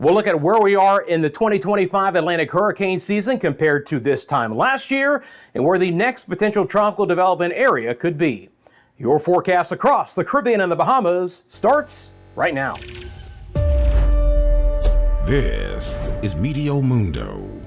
We'll look at where we are in the 2025 Atlantic hurricane season compared to this time last year and where the next potential tropical development area could be. Your forecast across the Caribbean and the Bahamas starts right now. This is Meteo Mundo.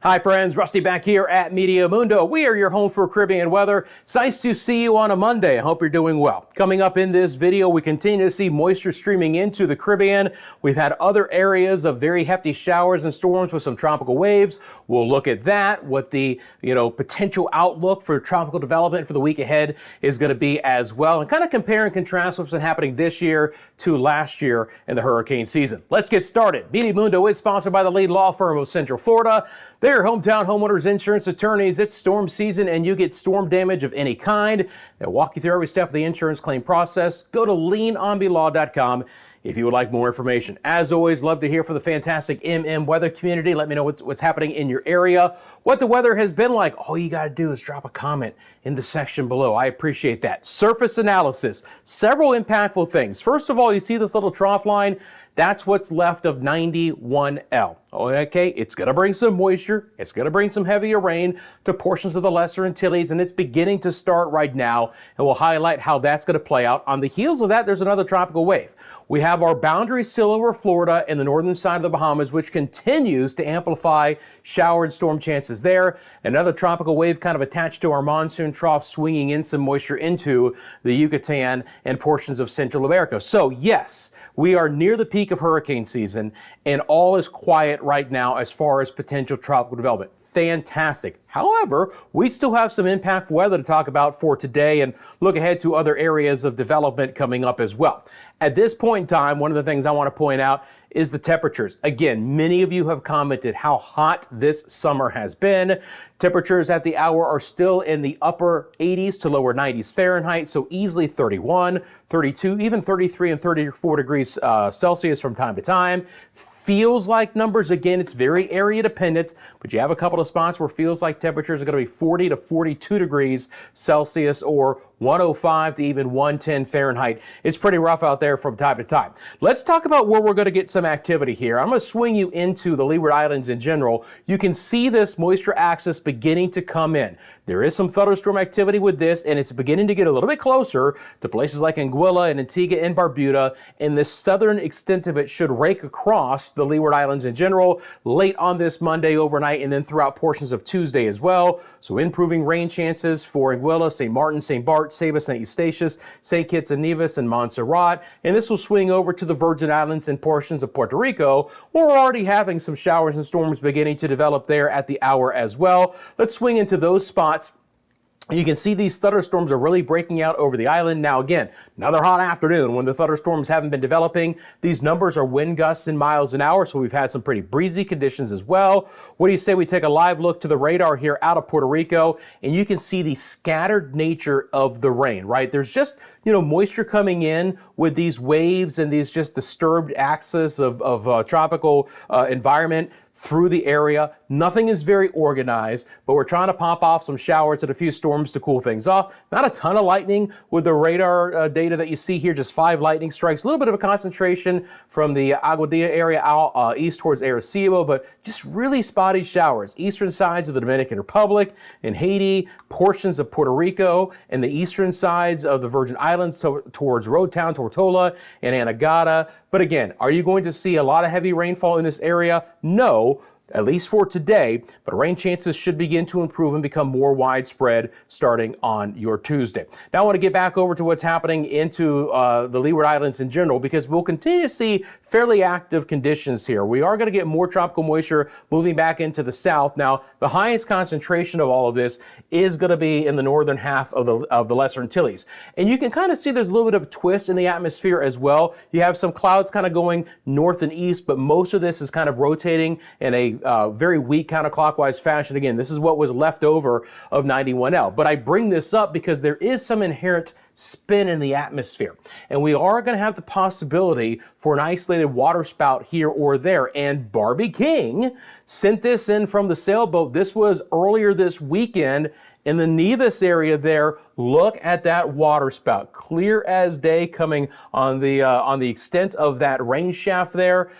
Hi friends, Rusty back here at Meteo Mundo. We are your home for Caribbean weather. It's nice to see you on a Monday. I hope you're doing well. Coming up in this video, we continue to see moisture streaming into the Caribbean. We've had other areas of very hefty showers and storms with some tropical waves. We'll look at that, what the potential outlook for tropical development for the week ahead is going to be as well, and kind of compare and contrast what's been happening this year to last year in the hurricane season. Let's get started. Meteo Mundo is sponsored by the lead law firm of Central Florida. They're hometown homeowners insurance attorneys. It's storm season and you get storm damage of any kind. They'll walk you through every step of the insurance claim process. Go to leanonbelaw.com if you would like more information. As always, love to hear from the fantastic weather community. Let me know what's happening in your area, what the weather has been like. All you got to do is drop a comment in the section below. I appreciate that. Surface analysis, several impactful things. First of all, you see this little trough line? That's what's left of 91L. Okay, it's going to bring some moisture. It's going to bring some heavier rain to portions of the Lesser Antilles, and it's beginning to start right now, and we'll highlight how that's going to play out. On the heels of that, there's another tropical wave. We have our boundary still over Florida and the northern side of the Bahamas, which continues to amplify shower and storm chances there. Another tropical wave kind of attached to our monsoon trough, swinging in some moisture into the Yucatan and portions of Central America. So yes, we are near the peak of hurricane season, and all is quiet right now as far as potential tropical development. Fantastic. However, we still have some impactful weather to talk about for today and look ahead to other areas of development coming up as well. At this point in time, one of the things I want to point out is the temperatures. Again, many of you have commented how hot this summer has been. Temperatures at the hour are still in the upper 80s to lower 90s Fahrenheit, so easily 31, 32, even 33 and 34 degrees Celsius from time to time. Feels like numbers, again, it's very area dependent, but you have a couple of spots where feels like temperatures are going to be 40 to 42 degrees Celsius or 105 to even 110 Fahrenheit. It's pretty rough out there from time to time. Let's talk about where we're going to get some activity here. I'm going to swing you into the Leeward Islands in general. You can see this moisture axis beginning to come in. There is some thunderstorm activity with this, and it's beginning to get a little bit closer to places like Anguilla and Antigua and Barbuda, and the southern extent of it should rake across the Leeward Islands in general late on this Monday overnight and then throughout portions of Tuesday as well. So improving rain chances for Anguilla, St. Martin, St. Bart, Saba, St. Eustatius, St. Kitts and Nevis, and Montserrat. And this will swing over to the Virgin Islands and portions of Puerto Rico, where we're already having some showers and storms beginning to develop there at the hour as well. Let's swing into those spots. You can see these thunderstorms are really breaking out over the island. Now again, another hot afternoon when the thunderstorms haven't been developing. These numbers are wind gusts in miles an hour, so we've had some pretty breezy conditions as well. What do you say we take a live look to the radar here out of Puerto Rico, and you can see the scattered nature of the rain, right? There's just, moisture coming in with these waves and these just disturbed axis of tropical environment through the area. Nothing is very organized, but we're trying to pop off some showers and a few storms to cool things off. Not a ton of lightning with the radar data that you see here, just 5 lightning strikes. A little bit of a concentration from the Aguadilla area out east towards Arecibo, but just really spotty showers. Eastern sides of the Dominican Republic and Haiti, portions of Puerto Rico, and the eastern sides of the Virgin Islands towards Road Town, Tortola, and Anegada. But again, are you going to see a lot of heavy rainfall in this area? No, at least for today, but rain chances should begin to improve and become more widespread starting on your Tuesday. Now I want to get back over to what's happening into the Leeward Islands in general, because we'll continue to see fairly active conditions here. We are going to get more tropical moisture moving back into the south. Now, the highest concentration of all of this is going to be in the northern half of the Lesser Antilles. And you can kind of see there's a little bit of a twist in the atmosphere as well. You have some clouds kind of going north and east, but most of this is kind of rotating in a very weak counterclockwise fashion. Again, this is what was left over of 91L. But I bring this up because there is some inherent spin in the atmosphere. And we are going to have the possibility for an isolated water spout here or there. And Barbie King sent this in from the sailboat. This was earlier this weekend, In the Nevis area there, look at that water spout, clear as day coming on the extent of that rain shaft there.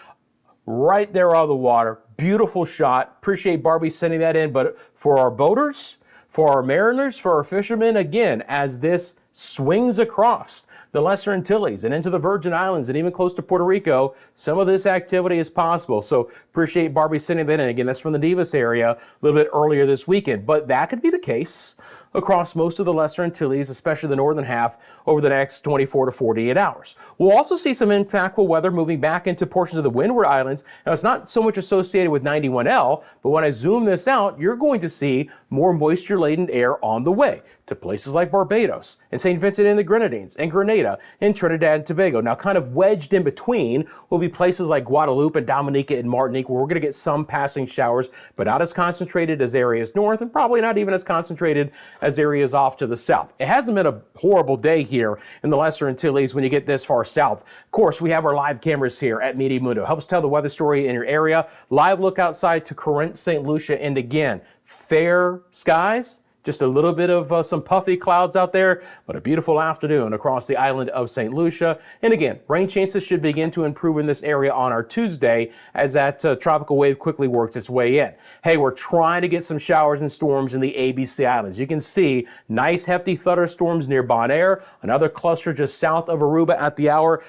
Right there on the water, beautiful shot. Appreciate Barbie sending that in, but for our boaters, for our mariners, for our fishermen, again, as this swings across the Lesser Antilles and into the Virgin Islands and even close to Puerto Rico, some of this activity is possible. So appreciate Barbie sending that in. Again, that's from the Nevis area a little bit earlier this weekend, but that could be the case across most of the Lesser Antilles, especially the northern half, over the next 24 to 48 hours. We'll also see some impactful weather moving back into portions of the Windward Islands. Now, it's not so much associated with 91L, but when I zoom this out, you're going to see more moisture-laden air on the way to places like Barbados and St. Vincent and the Grenadines and Grenada and Trinidad and Tobago. Now, kind of wedged in between will be places like Guadeloupe and Dominica and Martinique, where we're going to get some passing showers, but not as concentrated as areas north and probably not even as concentrated as areas off to the south. It hasn't been a horrible day here in the Lesser Antilles when you get this far south. Of course, we have our live cameras here at Meteo Mundo. Helps tell the weather story in your area. Live look outside to Corinth, St. Lucia, and again, fair skies. Just a little bit of some puffy clouds out there, but a beautiful afternoon across the island of St. Lucia. And again, rain chances should begin to improve in this area on our Tuesday as that tropical wave quickly works its way in. Hey, we're trying to get some showers and storms in the ABC Islands. You can see nice hefty thunderstorms near Bonaire, another cluster just south of Aruba at the hour.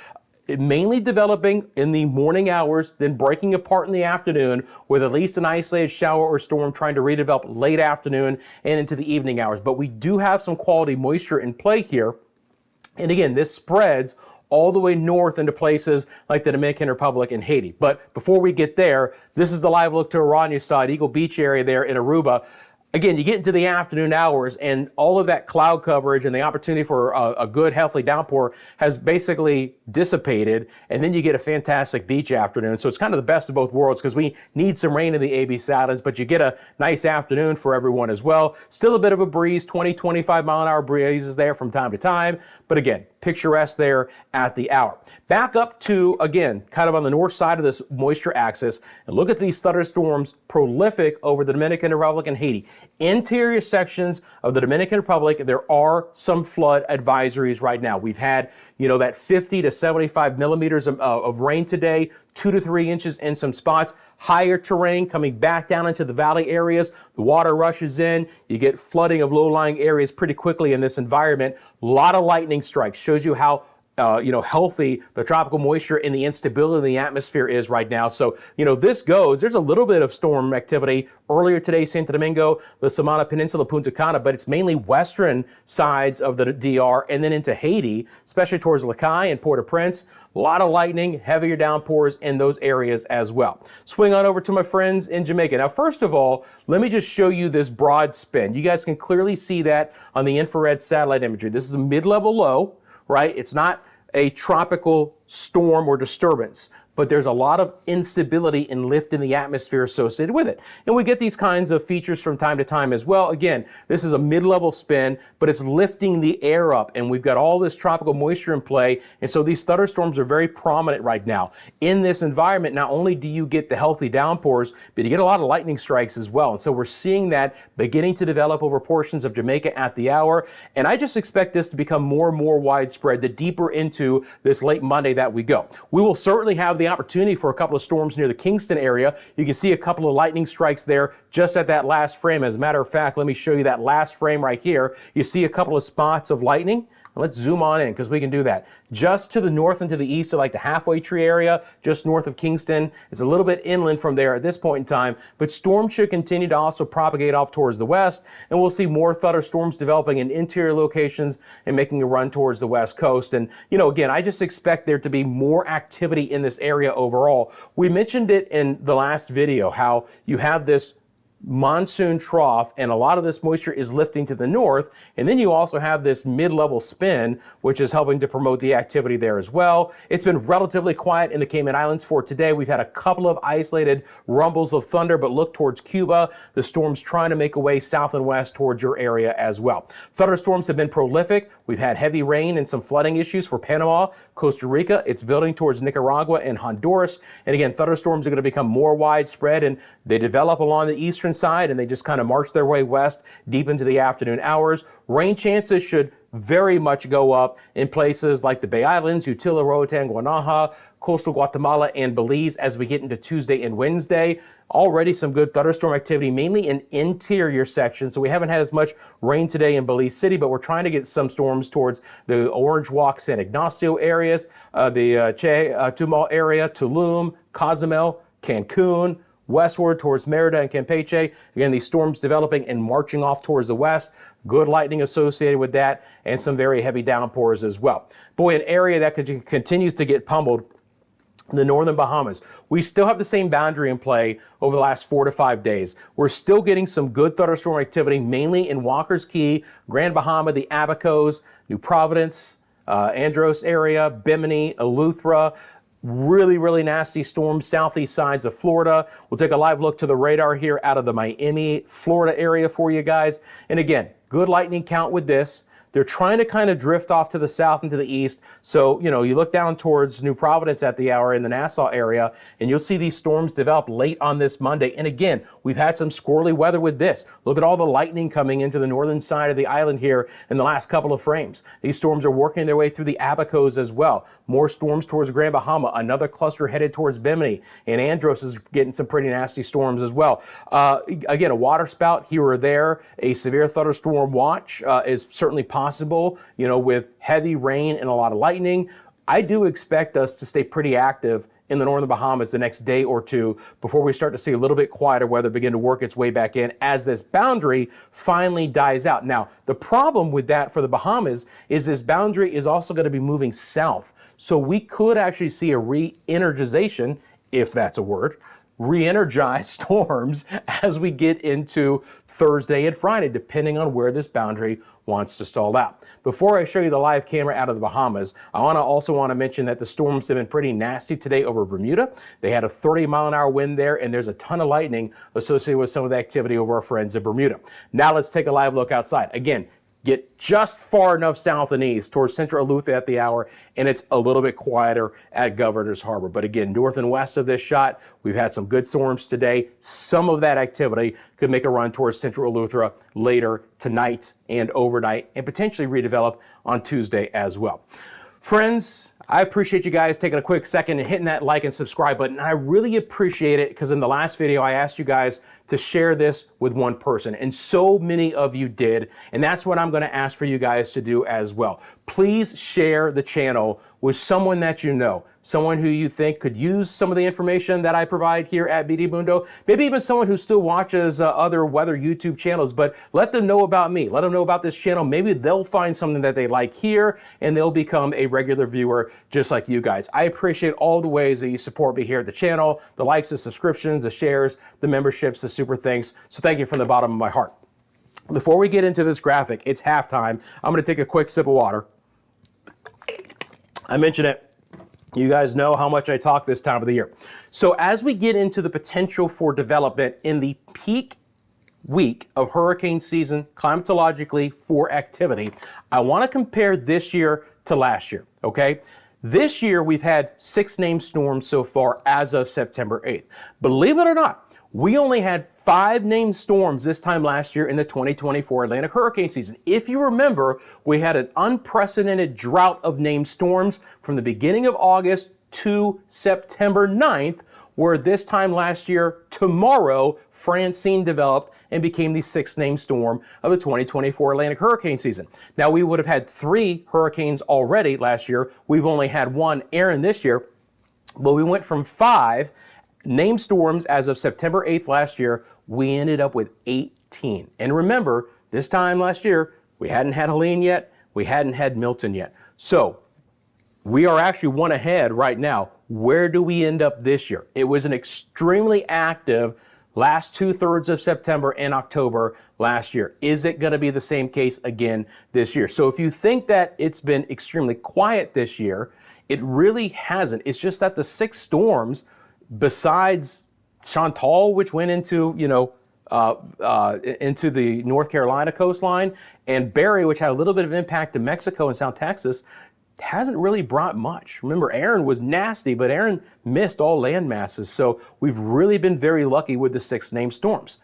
Mainly developing in the morning hours, then breaking apart in the afternoon with at least an isolated shower or storm trying to redevelop late afternoon and into the evening hours. But we do have some quality moisture in play here. And again, this spreads all the way north into places like the Dominican Republic and Haiti. But before we get there, this is the live look to Aranya side, Eagle Beach area there in Aruba. Again, you get into the afternoon hours and all of that cloud coverage and the opportunity for a good, healthy downpour has basically dissipated, and then you get a fantastic beach afternoon. So it's kind of the best of both worlds because we need some rain in the ABC Islands, but you get a nice afternoon for everyone as well. Still a bit of a breeze, 20, 25 mile an hour breezes there from time to time, but again, picturesque there at the hour. Back up to, again, kind of on the north side of this moisture axis, and look at these thunderstorms prolific over the Dominican Republic and Haiti. Interior sections of the Dominican Republic, there are some flood advisories right now. We've had, that 50 to 75 millimeters of rain today, 2 to 3 inches in some spots. Higher terrain coming back down into the valley areas. The water rushes in. You get flooding of low-lying areas pretty quickly in this environment. A lot of lightning strikes. Shows you how healthy the tropical moisture and the instability in the atmosphere is right now. So, this goes. There's a little bit of storm activity earlier today, Santo Domingo, the Samana Peninsula, Punta Cana, but it's mainly western sides of the DR and then into Haiti, especially towards Lacaille and Port-au-Prince. A lot of lightning, heavier downpours in those areas as well. Swing on over to my friends in Jamaica. Now, first of all, let me just show you this broad spin. You guys can clearly see that on the infrared satellite imagery. This is a mid-level low, right? It's not a tropical storm or disturbance, but there's a lot of instability and lift in the atmosphere associated with it. And we get these kinds of features from time to time as well. Again, this is a mid-level spin, but it's lifting the air up, and we've got all this tropical moisture in play, and so these thunderstorms are very prominent right now. In this environment, not only do you get the healthy downpours, but you get a lot of lightning strikes as well. And so we're seeing that beginning to develop over portions of Jamaica at the hour, and I just expect this to become more and more widespread the deeper into this late Monday that we go. We will certainly have the opportunity for a couple of storms near the Kingston area. You can see a couple of lightning strikes there just at that last frame. As a matter of fact, let me show you that last frame right here. You see a couple of spots of lightning. Let's zoom on in because we can do that. Just to the north and to the east of like the halfway tree area, just north of Kingston. It's a little bit inland from there at this point in time, but storms should continue to also propagate off towards the west, and we'll see more thunderstorms developing in interior locations and making a run towards the west coast. And, again, I just expect there to be more activity in this area overall. We mentioned it in the last video, how you have this monsoon trough and a lot of this moisture is lifting to the north, and then you also have this mid-level spin which is helping to promote the activity there as well. It's been relatively quiet in the Cayman Islands for today. We've had a couple of isolated rumbles of thunder, but look towards Cuba. The storm's trying to make a way south and west towards your area as well. Thunderstorms have been prolific. We've had heavy rain and some flooding issues for Panama, Costa Rica. It's building towards Nicaragua and Honduras, and again, thunderstorms are going to become more widespread, and they develop along the eastern eastern side, and they just kind of march their way west deep into the afternoon hours. Rain chances should very much go up in places like the Bay Islands, Utila, Roatan, Guanaja, coastal Guatemala, and Belize as we get into Tuesday and Wednesday. Already some good thunderstorm activity, mainly in interior sections. So we haven't had as much rain today in Belize City, but we're trying to get some storms towards the Orange Walk, San Ignacio areas, the Tumal area, Tulum, Cozumel, Cancun, westward towards Merida and Campeche. Again, these storms developing and marching off towards the west. Good lightning associated with that, and some very heavy downpours as well. Boy, an area that continues to get pummeled, the northern Bahamas. We still have the same boundary in play over the last 4 to 5 days. We're still getting some good thunderstorm activity, mainly in Walker's Key, Grand Bahama, the Abacos, New Providence, Andros area, Bimini, Eleuthera. Really nasty storms southeast sides of Florida. We'll take a live look to the radar here out of the Miami, Florida area for you guys. And again, good lightning count with this. They're trying to kind of drift off to the south and to the east. So, you know, you look down towards New Providence at the hour in the Nassau area, and you'll see these storms develop late on this Monday. And again, we've had some squirrely weather with this. Look at all the lightning coming into the northern side of the island here in the last couple of frames. These storms are working their way through the Abacos as well. More storms towards Grand Bahama, another cluster headed towards Bimini, and Andros is getting some pretty nasty storms as well. Again, a water spout here or there, a severe thunderstorm watch is certainly possible, you know, with heavy rain and a lot of lightning. I do expect us to stay pretty active in the northern Bahamas the next day or two before we start to see a little bit quieter weather begin to work its way back in as this boundary finally dies out. Now, the problem with that for the Bahamas is this boundary is also going to be moving south. So we could actually see a re-energization, if that's a word, re-energize storms as we get into Thursday and Friday, depending on where this boundary wants to stall out. Before I show you the live camera out of the Bahamas, I also want to mention that the storms have been pretty nasty today over Bermuda. They had a 30-mile-an-hour wind there, and there's a ton of lightning associated with some of the activity over our friends in Bermuda. Now let's take a live look outside. Again, get just far enough south and east towards central Eleuthera at the hour, and it's a little bit quieter at Governor's Harbor. But again, north and west of this shot, we've had some good storms today. Some of that activity could make a run towards central Eleuthera later tonight and overnight, and potentially redevelop on Tuesday as well. Friends, I appreciate you guys taking a quick second and hitting that like and subscribe button. I really appreciate it because in the last video, I asked you guys to share this with one person, and so many of you did. And that's what I'm going to ask for you guys to do as well. Please share the channel with someone that you know, someone who you think could use some of the information that I provide here at Meteo Mundo, maybe even someone who still watches other weather YouTube channels, but let them know about me. Let them know about this channel. Maybe they'll find something that they like here and they'll become a regular viewer just like you guys. I appreciate all the ways that you support me here at the channel, the likes, the subscriptions, the shares, the memberships, the super thanks. So thank you from the bottom of my heart. Before we get into this graphic, it's halftime. I'm going to take a quick sip of water. I mentioned it. You guys know how much I talk this time of the year. So as we get into the potential for development in the peak week of hurricane season climatologically for activity, I want to compare this year to last year, okay? This year we've had 6 named storms so far as of September 8th. Believe it or not, we only had 5 named storms this time last year in the 2024 Atlantic hurricane season. If you remember, we had an unprecedented drought of named storms from the beginning of August to September 9th, where this time last year, tomorrow, Francine developed and became the 6th named storm of the 2024 Atlantic hurricane season. Now, we would have had 3 hurricanes already last year. We've only had 1, Aaron, this year, but we went from 5 named storms as of September 8th last year. We ended up with 18. And remember, this time last year, we hadn't had Helene yet. We hadn't had Milton yet. So we are actually one ahead right now. Where do we end up this year? It was an extremely active last 2/3 of September and October last year. Is it going to be the same case again this year? So if you think that it's been extremely quiet this year, it really hasn't. It's just that the 6 storms, besides Chantal, which went into, into the North Carolina coastline, and Barry, which had a little bit of impact to Mexico and South Texas, hasn't really brought much. Remember, Aaron was nasty, but Aaron missed all land masses. So we've really been very lucky with the 6 named storms.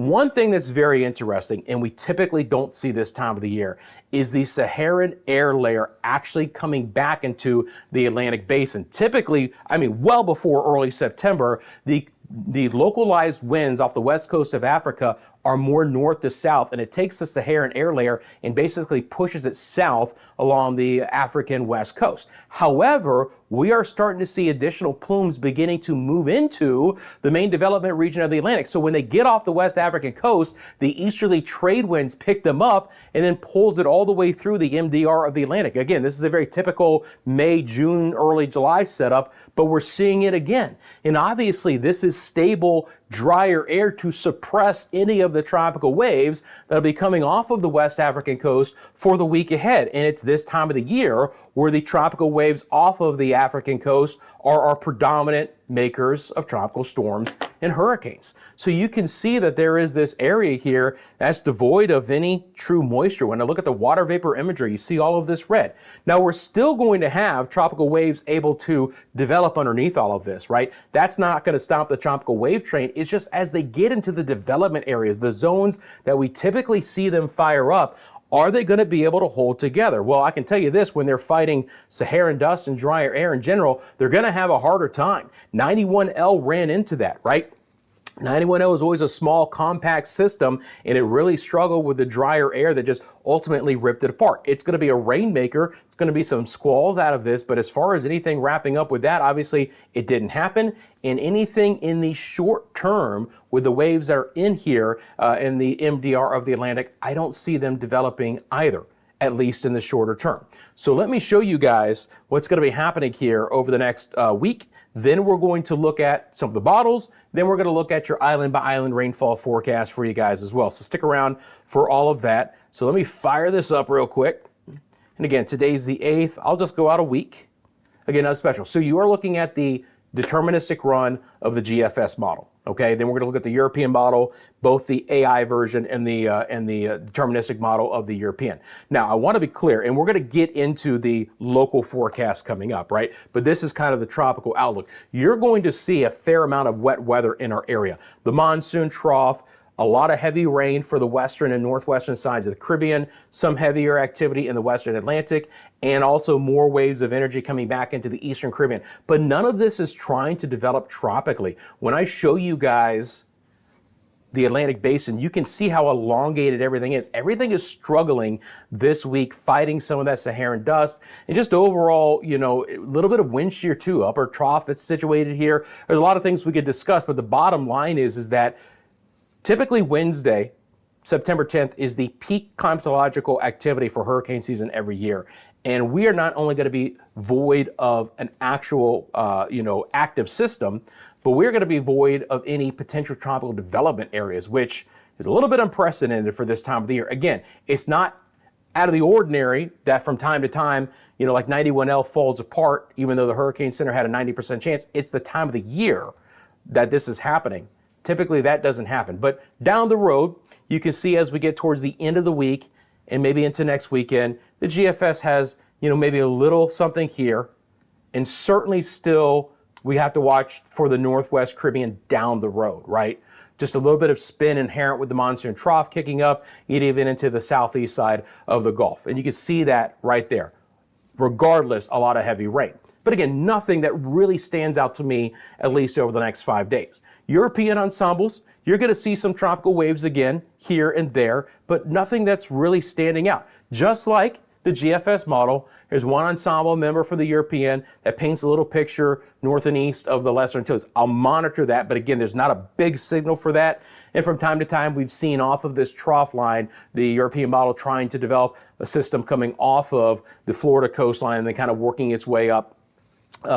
One thing that's very interesting, and we typically don't see this time of the year, is the Saharan air layer actually coming back into the Atlantic basin. Typically, I mean, well before early September, the localized winds off the west coast of Africa are more north to south, and it takes the Saharan air layer and basically pushes it south along the African west coast. However, we are starting to see additional plumes beginning to move into the main development region of the Atlantic. So when they get off the West African coast, the easterly trade winds pick them up and then pulls it all the way through the MDR of the Atlantic. Again, this is a very typical May, June, early July setup, but we're seeing it again. And obviously this is stable, drier air to suppress any of the tropical waves that'll be coming off of the West African coast for the week ahead. And it's this time of the year where the tropical waves off of the African coast are our predominant makers of tropical storms and hurricanes. So you can see that there is this area here that's devoid of any true moisture. When I look at the water vapor imagery, you see all of this red. Now we're still going to have tropical waves able to develop underneath all of this, right? That's not going to stop the tropical wave train. It's just as they get into the development areas, the zones that we typically see them fire up, are they going to be able to hold together? Well, I can tell you this, when they're fighting Saharan dust and drier air in general, they're going to have a harder time. 91L ran into that, right? 91L is always a small, compact system, and it really struggled with the drier air that just ultimately ripped it apart. It's going to be a rainmaker. It's going to be some squalls out of this, but as far as anything wrapping up with that, obviously it didn't happen. And anything in the short term with the waves that are in here in the MDR of the Atlantic, I don't see them developing either, at least in the shorter term. So let me show you guys what's going to be happening here over the next week. Then we're going to look at some of the models. Then we're going to look at your island by island rainfall forecast for you guys as well. So stick around for all of that. So let me fire this up real quick. And again, today's the 8th. I'll just go out a week. Again, not special. So you are looking at the deterministic run of the GFS model. Okay, then we're going to look at the European model, both the AI version and the deterministic model of the European. Now, I want to be clear, and we're going to get into the local forecast coming up, right? But this is kind of the tropical outlook. You're going to see a fair amount of wet weather in our area. The monsoon trough, a lot of heavy rain for the western and northwestern sides of the Caribbean, some heavier activity in the western Atlantic, and also more waves of energy coming back into the eastern Caribbean. But none of this is trying to develop tropically. When I show you guys the Atlantic basin, you can see how elongated everything is. Everything is struggling this week, fighting some of that Saharan dust, and just overall, you know, a little bit of wind shear too, upper trough that's situated here. There's a lot of things we could discuss, but the bottom line is that typically Wednesday, September 10th, is the peak climatological activity for hurricane season every year. And we are not only going to be void of an actual, active system, but we're going to be void of any potential tropical development areas, which is a little bit unprecedented for this time of the year. Again, it's not out of the ordinary that from time to time, like 91L falls apart, even though the Hurricane Center had a 90% chance. It's the time of the year that this is happening. Typically that doesn't happen, but down the road, you can see as we get towards the end of the week and maybe into next weekend, the GFS has, maybe a little something here, and certainly still we have to watch for the Northwest Caribbean down the road, right? Just a little bit of spin inherent with the monsoon trough kicking up, even into the southeast side of the Gulf. And you can see that right there. Regardless, a lot of heavy rain. But again, nothing that really stands out to me, at least over the next 5 days. European ensembles, you're going to see some tropical waves again here and there, but nothing that's really standing out. Just like the GFS model, there's one ensemble member for the European that paints a little picture north and east of the Lesser Antilles. I'll monitor that, but again, there's not a big signal for that. And from time to time, we've seen off of this trough line, the European model trying to develop a system coming off of the Florida coastline and then kind of working its way up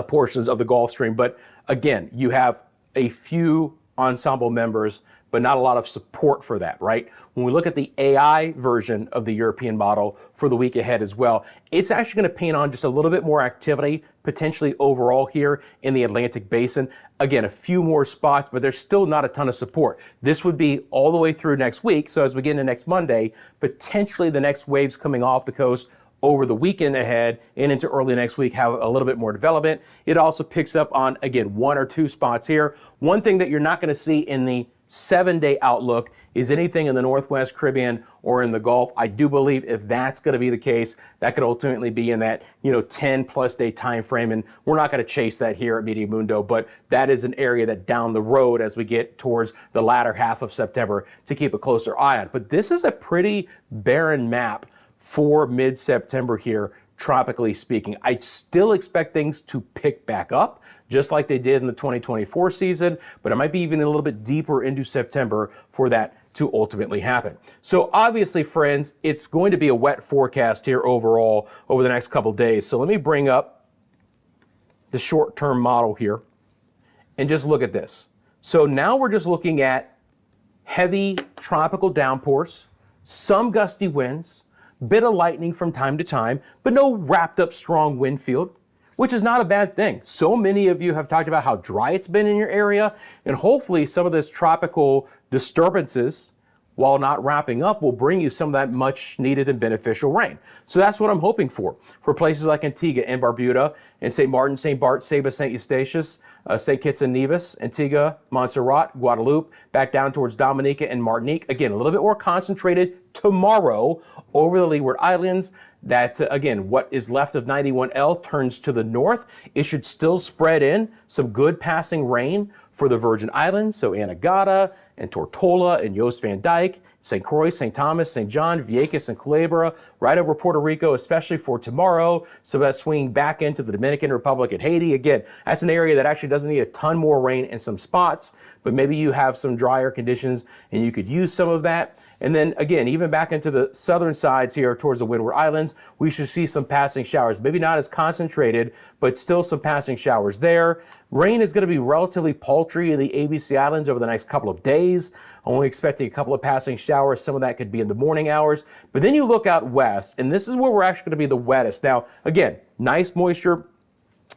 portions of the Gulf Stream. But again, you have a few ensemble members, but not a lot of support for that, right? When we look at the AI version of the European model for the week ahead as well, it's actually going to paint on just a little bit more activity, potentially overall here in the Atlantic basin. Again, a few more spots, but there's still not a ton of support. This would be all the way through next week. So as we get into next Monday, potentially the next waves coming off the coast over the weekend ahead and into early next week have a little bit more development. It also picks up on, again, one or two spots here. One thing that you're not going to see in the 7-day outlook is anything in the Northwest Caribbean or in the Gulf. I do believe if that's going to be the case, that could ultimately be in that 10 plus day time frame, and we're not going to chase that here at Meteo Mundo, but that is an area that down the road as we get towards the latter half of September to keep a closer eye on. But this is a pretty barren map for mid-September here, tropically speaking. I still expect things to pick back up, just like they did in the 2024 season, but it might be even a little bit deeper into September for that to ultimately happen. So obviously, friends, it's going to be a wet forecast here overall over the next couple days. So let me bring up the short-term model here and just look at this. So now we're just looking at heavy tropical downpours, some gusty winds, bit of lightning from time to time, but no wrapped up strong wind field, which is not a bad thing. So many of you have talked about how dry it's been in your area, and hopefully some of this tropical disturbances, while not wrapping up, will bring you some of that much needed and beneficial rain. So that's what I'm hoping for places like Antigua and Barbuda, and St. Martin, St. Bart, Saba, St. Eustatius, St. Kitts and Nevis, Antigua, Montserrat, Guadeloupe, back down towards Dominica and Martinique. Again, a little bit more concentrated tomorrow over the Leeward Islands. That, again, what is left of 91L turns to the north. It should still spread in some good passing rain for the Virgin Islands, so Anegada and Tortola and Jost Van Dyke, St. Croix, St. Thomas, St. John, Vieques, and Culebra, right over Puerto Rico, especially for tomorrow. So that's swinging back into the Dominican Republic and Haiti. Again, that's an area that actually doesn't need a ton more rain in some spots, but maybe you have some drier conditions and you could use some of that. And then again, even back into the southern sides here towards the Windward Islands, we should see some passing showers. Maybe not as concentrated, but still some passing showers there. Rain is going to be relatively paltry in the ABC Islands over the next couple of days. Only expecting a couple of passing showers. Some of that could be in the morning hours. But then you look out west, and this is where we're actually going to be the wettest. Now, again, nice moisture,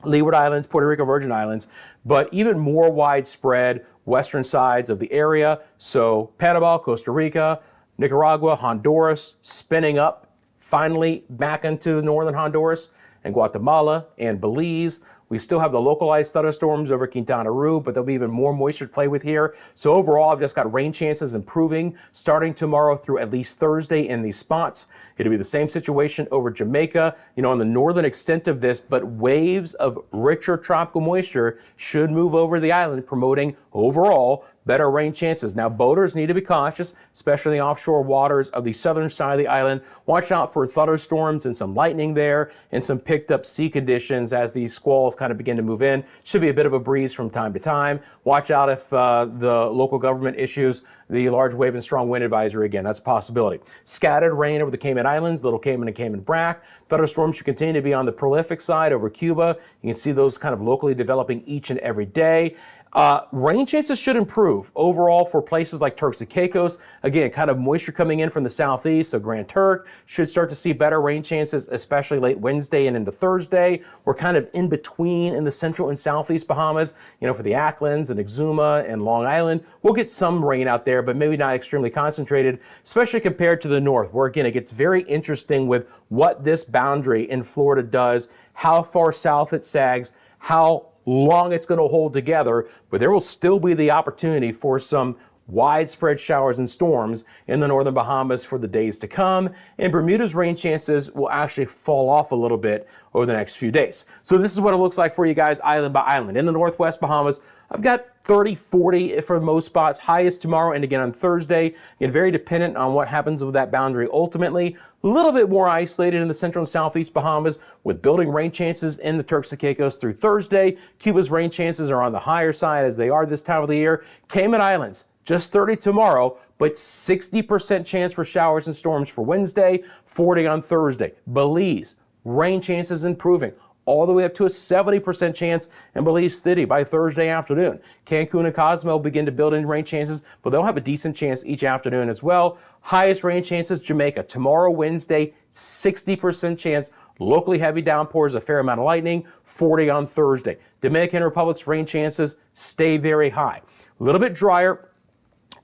Leeward Islands, Puerto Rico, Virgin Islands, but even more widespread western sides of the area. So Panama, Costa Rica, Nicaragua, Honduras, spinning up finally back into northern Honduras, and Guatemala and Belize. We still have the localized thunderstorms over Quintana Roo, but there'll be even more moisture to play with here. So overall, I've just got rain chances improving starting tomorrow through at least Thursday in these spots. It'll be the same situation over Jamaica, on the northern extent of this, but waves of richer tropical moisture should move over the island, promoting overall better rain chances. Now, boaters need to be cautious, especially in the offshore waters of the southern side of the island. Watch out for thunderstorms and some lightning there and some picked up sea conditions as these squalls kind of begin to move in. Should be a bit of a breeze from time to time. Watch out if the local government issues the large wave and strong wind advisory again. That's a possibility. Scattered rain over the Cayman Islands, Little Cayman and Cayman Brac. Thunderstorms should continue to be on the prolific side over Cuba. You can see those kind of locally developing each and every day. Rain chances should improve overall for places like Turks and Caicos. Again, kind of moisture coming in from the southeast, so Grand Turk should start to see better rain chances, especially late Wednesday and into Thursday. We're kind of in between in the central and southeast Bahamas, for the Acklands and Exuma and Long Island. We'll get some rain out there, but maybe not extremely concentrated, especially compared to the north, where again, it gets very interesting with what this boundary in Florida does, how far south it sags, how long it's going to hold together, but there will still be the opportunity for some widespread showers and storms in the northern Bahamas for the days to come, and Bermuda's rain chances will actually fall off a little bit over the next few days. So this is what it looks like for you guys island by island. In the northwest Bahamas, I've got 30, 40 for most spots, highest tomorrow and again on Thursday. Again, very dependent on what happens with that boundary ultimately. A little bit more isolated in the central and southeast Bahamas with building rain chances in the Turks and Caicos through Thursday. Cuba's rain chances are on the higher side as they are this time of the year. Cayman Islands, just 30 tomorrow, but 60% chance for showers and storms for Wednesday, 40 on Thursday. Belize, rain chances improving all the way up to a 70% chance in Belize City by Thursday afternoon. Cancun and Cozumel begin to build in rain chances, but they'll have a decent chance each afternoon as well. Highest rain chances, Jamaica. Tomorrow, Wednesday, 60% chance. Locally heavy downpours, a fair amount of lightning, 40 on Thursday. Dominican Republic's rain chances stay very high. A little bit drier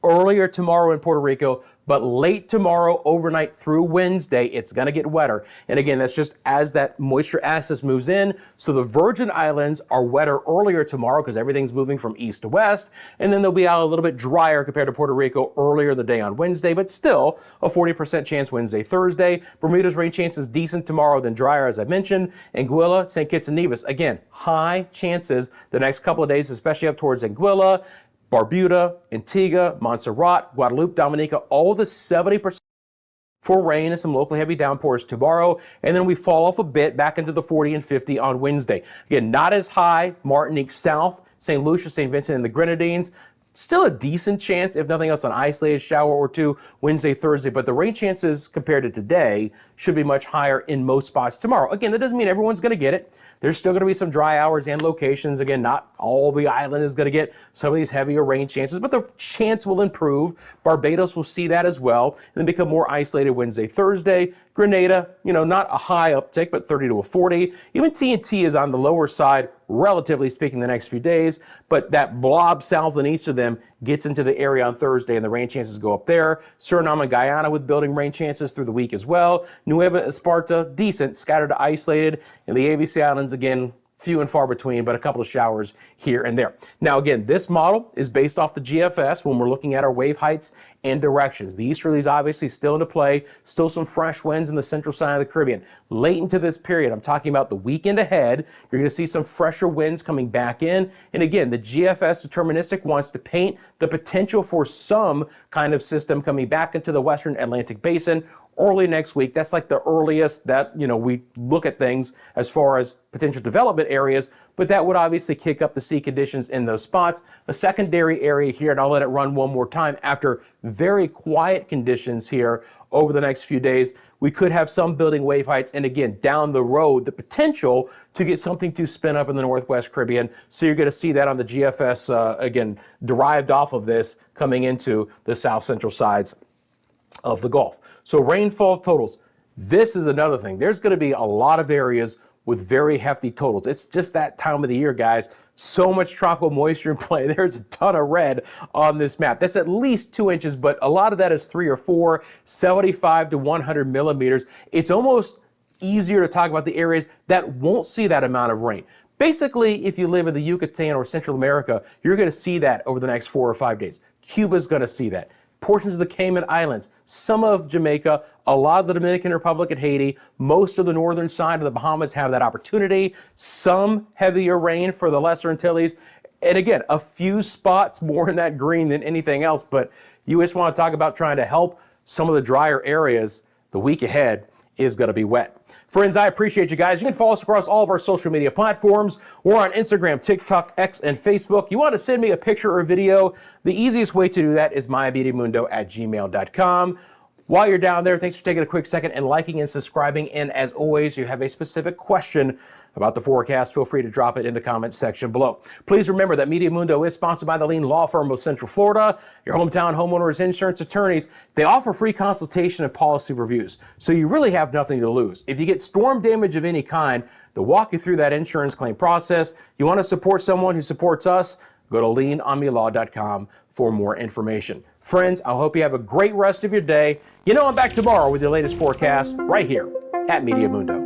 earlier tomorrow in Puerto Rico, but late tomorrow, overnight through Wednesday, it's going to get wetter. And again, that's just as that moisture axis moves in. So the Virgin Islands are wetter earlier tomorrow because everything's moving from east to west. And then they'll be out a little bit drier compared to Puerto Rico earlier in the day on Wednesday, but still a 40% chance Wednesday, Thursday. Bermuda's rain chances decent tomorrow, then drier as I mentioned. Anguilla, St. Kitts and Nevis, again, high chances the next couple of days, especially up towards Anguilla, Barbuda, Antigua, Montserrat, Guadeloupe, Dominica, all the 70% for rain and some locally heavy downpours tomorrow. And then we fall off a bit back into the 40 and 50 on Wednesday. Again, not as high, Martinique South, St. Lucia, St. Vincent and the Grenadines. Still a decent chance, if nothing else, an isolated shower or two Wednesday, Thursday, but the rain chances compared to today should be much higher in most spots tomorrow. Again, that doesn't mean everyone's going to get it. There's still going to be some dry hours and locations. Again, not all the island is going to get some of these heavier rain chances, but the chance will improve. Barbados will see that as well, and then become more isolated Wednesday, Thursday. Grenada, not a high uptick, but 30 to a 40. Even TNT is on the lower side, relatively speaking, the next few days, but that blob south and east of them gets into the area on Thursday, and the rain chances go up there. Suriname and Guyana with building rain chances through the week as well. Nueva Esparta, decent, scattered to isolated, and the ABC Islands, again, few and far between, but a couple of showers here and there. Now, again, this model is based off the GFS when we're looking at our wave heights and directions. The easterlies obviously still into play, still some fresh winds in the central side of the Caribbean. Late into this period, I'm talking about the weekend ahead, you're going to see some fresher winds coming back in. And again, the GFS deterministic wants to paint the potential for some kind of system coming back into the western Atlantic basin early next week. That's like the earliest that, we look at things as far as potential development areas, but that would obviously kick up the sea conditions in those spots. A secondary area here, and I'll let it run one more time, after very quiet conditions here over the next few days, we could have some building wave heights, and again, down the road, the potential to get something to spin up in the Northwest Caribbean. So you're going to see that on the GFS, again, derived off of this coming into the south central sides of the Gulf. So rainfall totals, this is another thing. There's going to be a lot of areas with very hefty totals. It's just that time of the year, guys. So much tropical moisture in play. There's a ton of red on this map. That's at least 2 inches, but a lot of that is 3 or 4, 75 to 100 millimeters. It's almost easier to talk about the areas that won't see that amount of rain. Basically, if you live in the Yucatan or Central America, you're going to see that over the next 4 or 5 days. Cuba's going to see that. Portions of the Cayman Islands, some of Jamaica, a lot of the Dominican Republic and Haiti, most of the northern side of the Bahamas have that opportunity. Some heavier rain for the Lesser Antilles. And again, a few spots more in that green than anything else, but you just want to talk about trying to help some of the drier areas. The week ahead is going to be wet. Friends, I appreciate you guys. You can follow us across all of our social media platforms. We're on Instagram, TikTok, X, and Facebook. You want to send me a picture or video? The easiest way to do that is mymeteomundo@gmail.com. While you're down there, thanks for taking a quick second and liking and subscribing. And as always, you have a specific question about the forecast, feel free to drop it in the comments section below. Please remember that Meteo Mundo is sponsored by the Lean Law Firm of Central Florida, your hometown homeowners insurance attorneys. They offer free consultation and policy reviews, so you really have nothing to lose. If you get storm damage of any kind, they'll walk you through that insurance claim process. You want to support someone who supports us? Go to leanomelaw.com for more information. Friends, I hope you have a great rest of your day. I'm back tomorrow with your latest forecast right here at Meteo Mundo.